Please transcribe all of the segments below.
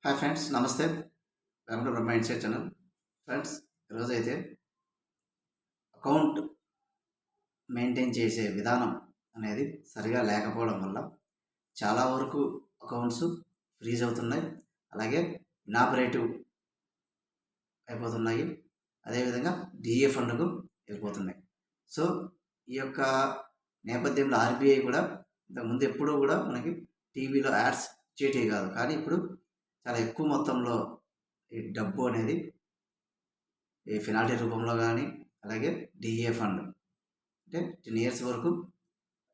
Hi friends, నమస్తే. Welcome to Brahma insight channel. Friends, ఈరోజైతే account maintain చేసే విధానం అనేది సరిగా లేకపోవడం వల్ల చాలా వరకు అకౌంట్స్ ఫ్రీజ్ అవుతున్నాయి, అలాగే ఇనాపరేటివ్ అయిపోతున్నాయి, అదేవిధంగా డిఏ ఫండ్కు వెళ్ళిపోతున్నాయి. సో ఈ యొక్క నేపథ్యంలో ఆర్బీఐ కూడా ఇంతకుముందు ఎప్పుడూ కూడా మనకి టీవీలో యాడ్స్ ఇచ్చేటివి కాదు, కానీ ఇప్పుడు చాలా ఎక్కువ మొత్తంలో ఈ డబ్బు అనేది ఈ పెనాల్టీ రూపంలో కానీ, అలాగే డిఏ ఫండ్ అంటే 10 ఇయర్స్ వరకు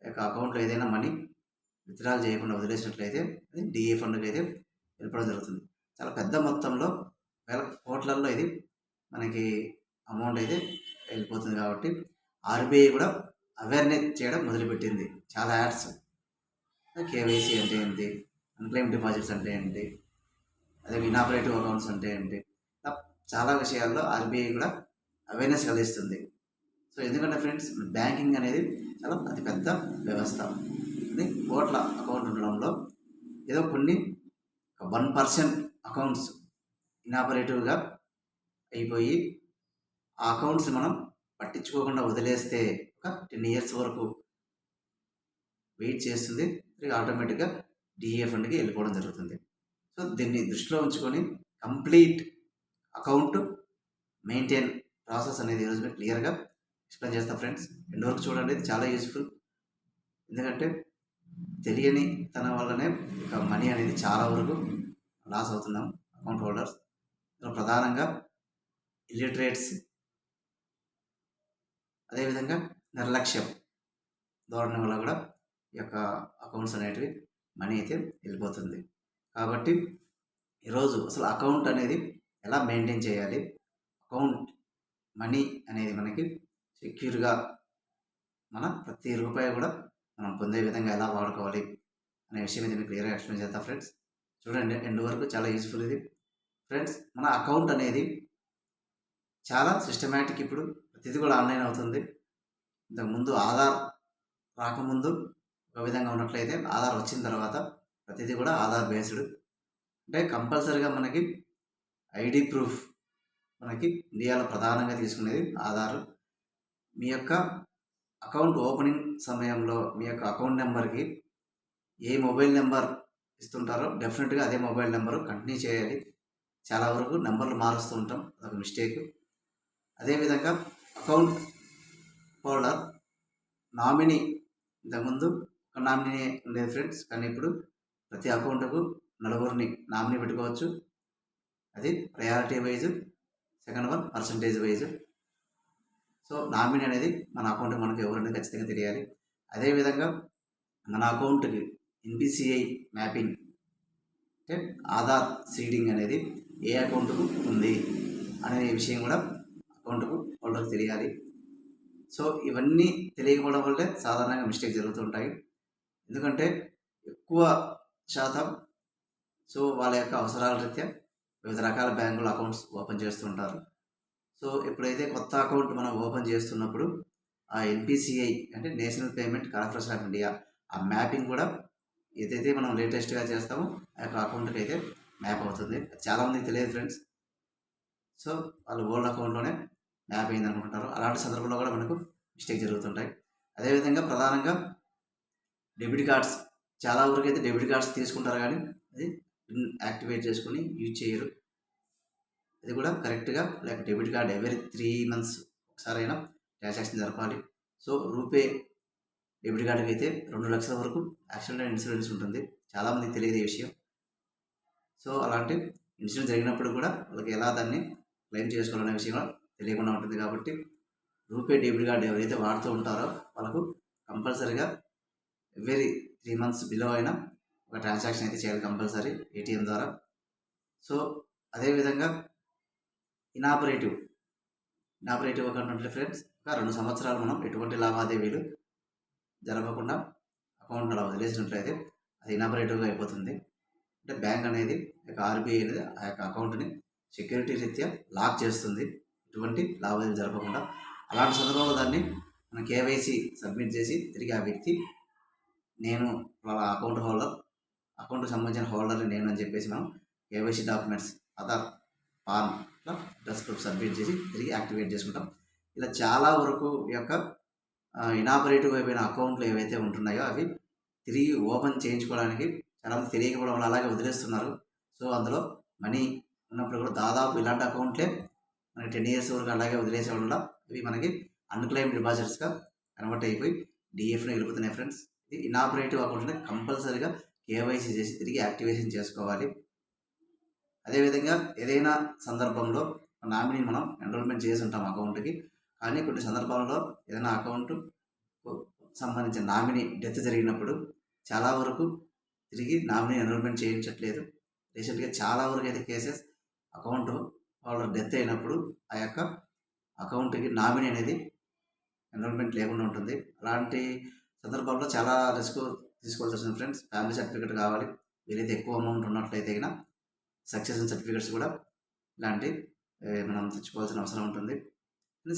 యొక్క అకౌంట్లో ఏదైనా మనీ విత్డ్రాల్ చేయకుండా వదిలేసినట్లయితే అది డిఏ ఫండ్కి అయితే వెళ్ళిపోవడం జరుగుతుంది. చాలా పెద్ద మొత్తంలో వేల కోట్లల్లో ఇది మనకి అమౌంట్ అయితే వెళ్ళిపోతుంది. కాబట్టి ఆర్బీఐ కూడా అవేర్నెస్ చేయడం మొదలుపెట్టింది. చాలా యాడ్స్, కేవైసీ అంటే ఏంటి, అన్క్లెయిమ్ డిపాజిట్స్ అంటే ఏంటి, అదే ఇనాపరేటివ్ అకౌంట్స్ అంటే ఏంటి, చాలా విషయాల్లో ఆర్బీఐ కూడా అవేర్నెస్ కలిగిస్తుంది. సో ఎందుకంటే ఫ్రెండ్స్, బ్యాంకింగ్ అనేది చాలా అతిపెద్ద వ్యవస్థ. అది కోట్ల అకౌంట్ ఉండడంలో ఏదో కొన్ని 1% అకౌంట్స్ ఇనాపరేటివ్గా అయిపోయి ఆ అకౌంట్స్ మనం పట్టించుకోకుండా వదిలేస్తే ఒక 10 ఇయర్స్ వరకు వెయిట్ చేస్తుంది, ఆటోమేటిక్గా డిఏ ఫండ్కి వెళ్ళిపోవడం జరుగుతుంది. సో దీన్ని దృష్టిలో ఉంచుకొని కంప్లీట్ అకౌంట్ మెయింటైన్ ప్రాసెస్ అనేది ఈరోజు మీరు క్లియర్గా ఎక్స్ప్లెయిన్ చేస్తాం ఫ్రెండ్స్. ఎండ్ వరకు చూడండి, ఇది చాలా యూస్ఫుల్. ఎందుకంటే తెలియని తన వల్లనే ఇక మనీ అనేది చాలా వరకు లాస్ అవుతున్నాం అకౌంట్ హోల్డర్స్. ప్రధానంగా ఇల్లిటరేట్స్, అదేవిధంగా నిర్లక్ష్యం ధోరణి వల్ల కూడా ఈ యొక్క అకౌంట్స్ అనేటివి మనీ అయితే వెళ్ళిపోతుంది. కాబట్టి ఈరోజు అసలు అకౌంట్ అనేది ఎలా మెయింటైన్ చేయాలి, అకౌంట్ మనీ అనేది మనకి సెక్యూర్గా మన ప్రతి రూపాయి కూడా మనం పొందే విధంగా ఎలా వాడుకోవాలి అనే విషయం మీద మీకు క్లియర్గా ఎక్స్ప్లెయిన్ చేస్తాం ఫ్రెండ్స్. చూడండి, ఎండ్ వరకు చాలా యూస్ఫుల్ ఇది ఫ్రెండ్స్. మన అకౌంట్ అనేది చాలా సిస్టమేటిక్. ఇప్పుడు ప్రతిదీ కూడా ఆన్లైన్ అవుతుంది. ఇంతకుముందు ఆధార్ రాకముందు ఒక విధంగా ఉన్నట్లయితే ఆధార్ వచ్చిన తర్వాత ప్రతిదీ కూడా ఆధార్ బేస్డ్. అంటే కంపల్సరీగా మనకి ఐడి ప్రూఫ్ మనకి ఇండియాలో ప్రధానంగా తీసుకునేది ఆధార్. మీ యొక్క అకౌంట్ ఓపెనింగ్ సమయంలో మీ యొక్క అకౌంట్ నెంబర్కి ఏ మొబైల్ నెంబర్ ఇస్తుంటారో డెఫినెట్గా అదే మొబైల్ నెంబరు కంటిన్యూ చేయాలి. చాలా వరకు నెంబర్లు మారుస్తూ ఉంటాం, అదొక మిస్టేక్. అదేవిధంగా అకౌంట్ హోల్డర్ నామినీ, ఇంతకుముందు ఒక నామినీ ఉండేది ఫ్రెండ్స్, కానీ ఇప్పుడు ప్రతి అకౌంట్కు నలుగురిని నామినీ పెట్టుకోవచ్చు. అది priority wise, second one percentage wise. So nominee అనేది మన అకౌంట్కి మనకు ఎవరనేది ఖచ్చితంగా తెలియాలి. అదేవిధంగా మన అకౌంట్కి ఎన్పిసిఐ మ్యాపింగ్ అంటే ఆధార్ సీడింగ్ అనేది ఏ అకౌంట్కు ఉంది అనే విషయం కూడా అకౌంట్కు హోల్డర్కి తెలియాలి. సో ఇవన్నీ తెలియకపోవడం వల్లే సాధారణంగా మిస్టేక్ జరుగుతుంటాయి. ఎందుకంటే ఎక్కువ శాతం సో వాళ్ళ యొక్క అవసరాల రీత్యా వివిధ రకాల బ్యాంకుల అకౌంట్స్ ఓపెన్ చేస్తుంటారు. సో ఎప్పుడైతే కొత్త అకౌంట్ మనం ఓపెన్ చేస్తున్నప్పుడు ఆ ఎన్పిసిఐ అంటే national payment corporation of India ఆ మ్యాపింగ్ కూడా ఏదైతే మనం లేటెస్ట్గా చేస్తామో ఆ యొక్క అకౌంట్కి అయితే మ్యాప్ అవుతుంది. చాలామందికి తెలియదు ఫ్రెండ్స్. సో వాళ్ళు ఓల్డ్ అకౌంట్లోనే మ్యాప్ అయింది అనుకుంటారు. అలాంటి సందర్భంలో కూడా మనకు మిస్టేక్ జరుగుతుంటాయి. అదేవిధంగా ప్రధానంగా డెబిట్ కార్డ్స్, చాలా వరకు అయితే డెబిట్ కార్డ్స్ తీసుకుంటారు, కానీ అది యాక్టివేట్ చేసుకుని యూజ్ చేయరు. అది కూడా కరెక్ట్గా like debit card every 3 months ఒకసారైనా ట్రాన్సాక్షన్ జరపాలి. సో రూపే డెబిట్ కార్డుకి అయితే 2 లక్షల వరకు యాక్సిడెంట్ అండ్ ఇన్సూరెన్స్ ఉంటుంది. చాలామందికి తెలియదు ఈ విషయం. సో అలాంటి ఇన్సూరెన్స్ జరిగినప్పుడు కూడా వాళ్ళకి ఎలా దాన్ని క్లెయిమ్ చేసుకోవాలనే విషయం తెలియకుండా ఉంటుంది. కాబట్టి రూపే డెబిట్ కార్డు ఎవరైతే వాడుతూ ఉంటారో వాళ్ళకు కంపల్సరీగా ఎవ్రీ 3 months బిలో అయినా ఒక ట్రాన్సాక్షన్ అయితే చేయాలి కంపల్సరీ ఏటీఎం ద్వారా. సో అదేవిధంగా ఇనాపరేటివ్ అకౌంట్ అంటే ఫ్రెండ్స్, ఒక 2 సంవత్సరాలు మనం ఎటువంటి లావాదేవీలు జరగకుండా అకౌంట్ అలా వదిలేసినట్లయితే అది ఇనాపరేటివ్గా అయిపోతుంది. అంటే బ్యాంక్ అనేది ఆర్బీఐ అనేది ఆ యొక్క అకౌంట్ని సెక్యూరిటీ రీత్యా లాక్ చేస్తుంది, ఎటువంటి లావాదేవీలు జరగకుండా. అలాంటి సందర్భంలో దాన్ని మనం కేవైసీ సబ్మిట్ చేసి తిరిగి ఆ వ్యక్తి నేను వాళ్ళ అకౌంట్కి సంబంధించిన హోల్డర్ని నేను అని చెప్పేసి మనం కేవైసీ డాక్యుమెంట్స్ ఆధార్, పాన్ ఇట్లా అడ్రస్ ప్రూఫ్ సబ్మిట్ చేసి తిరిగి యాక్టివేట్ చేసుకుంటాం. ఇలా చాలా వరకు ఈ యొక్క ఇనాపరేటివ్ అయిపోయిన అకౌంట్లు ఏవైతే ఉంటున్నాయో అవి తిరిగి ఓపెన్ చేయించుకోవడానికి చాలామంది తెలియకపోవడం వల్ల అలాగే వదిలేస్తున్నారు. సో అందులో మనీ ఉన్నప్పుడు కూడా దాదాపు ఇలాంటి అకౌంట్లే మనకి 10 years వరకు అలాగే వదిలేసేయడం వల్ల ఇవి మనకి అన్క్లెయిమ్ డిపాజిట్స్గా కన్వర్ట్ అయిపోయి డిఎఫ్ని వెళ్ళిపోతున్నాయి ఫ్రెండ్స్. ఇది ఇనాపరేటివ్ అకౌంట్ని కంపల్సరీగా కేవైసీ చేసి తిరిగి యాక్టివేషన్ చేసుకోవాలి. అదేవిధంగా ఏదైనా సందర్భంలో నామినీని మనం ఎన్రోల్మెంట్ చేసి ఉంటాం అకౌంట్కి, కానీ కొన్ని సందర్భాల్లో ఏదైనా అకౌంట్ సంబంధించిన నామినీ డెత్ జరిగినప్పుడు చాలా వరకు తిరిగి నామినీ ఎన్రోల్మెంట్ చేయించట్లేదు. రీసెంట్గా చాలా వరకు అయితే కేసెస్ అకౌంట్ వాళ్ళ డెత్ అయినప్పుడు ఆ యొక్క అకౌంట్కి నామినీ అనేది ఎన్రోల్మెంట్ లేకుండా ఉంటుంది. అలాంటి సందర్భాల్లో చాలా రిస్క్ తీసుకోవాల్సి వస్తుంది ఫ్రెండ్స్. ఫ్యామిలీ సర్టిఫికేట్ కావాలి, వీలైతే ఎక్కువ అమౌంట్ ఉన్నట్లయితే అయినా సక్సెషన్ సర్టిఫికేట్స్ కూడా ఇలాంటి మనం తెచ్చుకోవాల్సిన అవసరం ఉంటుంది.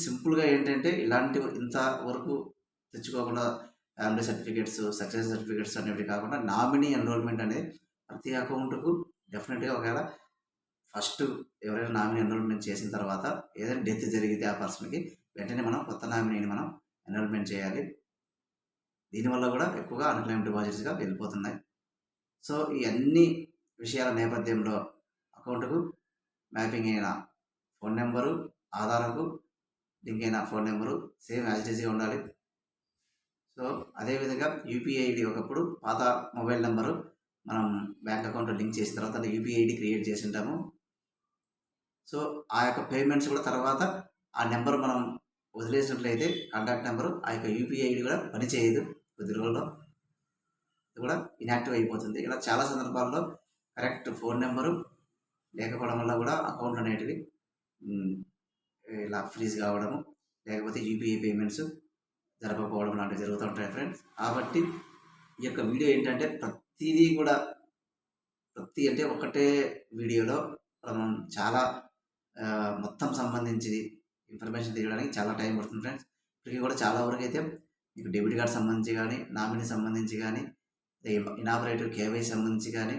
సింపుల్గా ఏంటంటే ఇలాంటి ఇంతవరకు తెచ్చుకోకుండా ఫ్యామిలీ సర్టిఫికేట్స్, సక్సెస్ సర్టిఫికేట్స్ అనేవి కాకుండా నామినీ ఎన్రోల్మెంట్ అనేది ప్రతి అకౌంట్కు డెఫినెట్గా ఒకవేళ ఫస్ట్ ఎవరైనా నామినీ ఎన్రోల్మెంట్ చేసిన తర్వాత ఏదైనా డెత్ జరిగితే ఆ పర్సన్కి వెంటనే మనం కొత్త నామినీని మనం ఎన్రోల్మెంట్ చేయాలి. దీనివల్ల కూడా ఎక్కువగా అన్క్లెయిమ్ డిపాజిట్స్గా వెళ్ళిపోతున్నాయి. సో ఈ అన్ని విషయాల నేపథ్యంలో అకౌంట్కు మ్యాపింగ్ అయిన ఫోన్ నెంబరు, ఆధార్కు లింక్ అయిన phone number same as it ఈస్గా ఉండాలి. సో అదేవిధంగా యూపీఐ ఐడి ఒకప్పుడు పాత మొబైల్ నెంబరు మనం బ్యాంక్ అకౌంట్లో లింక్ చేసిన తర్వాత యూపీఐ ఐడి క్రియేట్ చేసి ఉంటాము. సో ఆ యొక్క పేమెంట్స్ కూడా తర్వాత ఆ నెంబర్ మనం వదిలేసినట్లయితే కాంటాక్ట్ నెంబరు ఆ యొక్క యూపీఐ ఐడి కూడా పనిచేయదు, కొద్ది రోజుల్లో ఇది కూడా ఇన్యాక్టివ్ అయిపోతుంది. ఇలా చాలా సందర్భాల్లో కరెక్ట్ ఫోన్ నెంబరు లేకపోవడం వల్ల కూడా అకౌంట్ అనేటివి ఇలా ఫ్రీజ్ కావడము, లేకపోతే యూపీఐ పేమెంట్స్ జరగకపోవడం లాంటివి జరుగుతూ ఉంటాయి ఫ్రెండ్స్. కాబట్టి ఈ యొక్క వీడియో ఏంటంటే ప్రతిదీ కూడా అంటే ఒకటే వీడియోలో మనం చాలా మొత్తం సంబంధించి ఇన్ఫర్మేషన్ తీయడానికి చాలా టైం పడుతుంది ఫ్రెండ్స్. ఇప్పటికీ కూడా చాలా వరకు అయితే మీకు డెబిట్ కార్డ్ సంబంధించి కానీ, నామినీ సంబంధించి కానీ, ఇనాపరేటివ్ కేవైసీ సంబంధించి కానీ,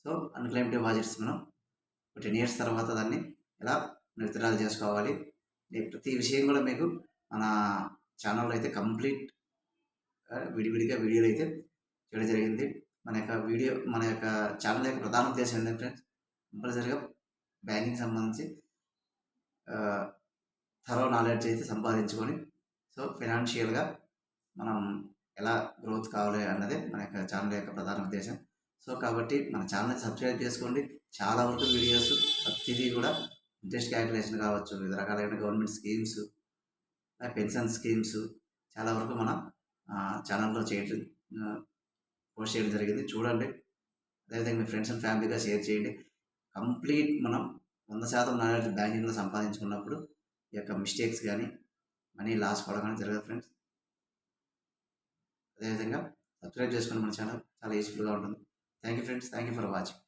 సో అన్క్లెయిమ్ డిపాజిట్స్ మనం 10 years తర్వాత దాన్ని ఎలా విత్డ్రాల్ చేసుకోవాలి, ప్రతి విషయం కూడా మీకు మన ఛానల్లో అయితే కంప్లీట్ విడివిడిగా వీడియోలు అయితే చేయడం జరిగింది. మన యొక్క ఛానల్ యొక్క ప్రధాన ఉద్దేశం ఏంటంటే ఫ్రెండ్స్, కంపల్సరీగా బ్యాంకింగ్ సంబంధించి థరో నాలెడ్జ్ అయితే సంపాదించుకొని సో ఫైనాన్షియల్గా మనం ఎలా గ్రోత్ కావాలి అన్నదే మన యొక్క ఛానల్ యొక్క ప్రధాన ఉద్దేశం. సో కాబట్టి మన ఛానల్ని సబ్స్క్రైబ్ చేసుకోండి. చాలా వరకు వీడియోస్ ప్రతిదీ కూడా ఇంట్రెస్ట్ క్యాలిక్యులేషన్ కావచ్చు, వివిధ రకాలైన గవర్నమెంట్ స్కీమ్స్, పెన్షన్ స్కీమ్స్ చాలా వరకు మన ఛానల్లో పోస్ట్ చేయడం జరిగింది. చూడండి, అదేవిధంగా మీ ఫ్రెండ్స్ అండ్ ఫ్యామిలీగా షేర్ చేయండి. కంప్లీట్ మనం 100% నాలెడ్జ్ బ్యాంకింగ్లో సంపాదించుకున్నప్పుడు ఈ యొక్క మిస్టేక్స్ కానీ మనీ లాస్ కూడా కానీ జరగదు ఫ్రెండ్స్. అదేవిధంగా సబ్స్క్రైబ్ చేసుకోండి, మన ఛానల్ చాలా యూస్ఫుల్గా ఉంటుంది. Thank you friends, thank you for watching.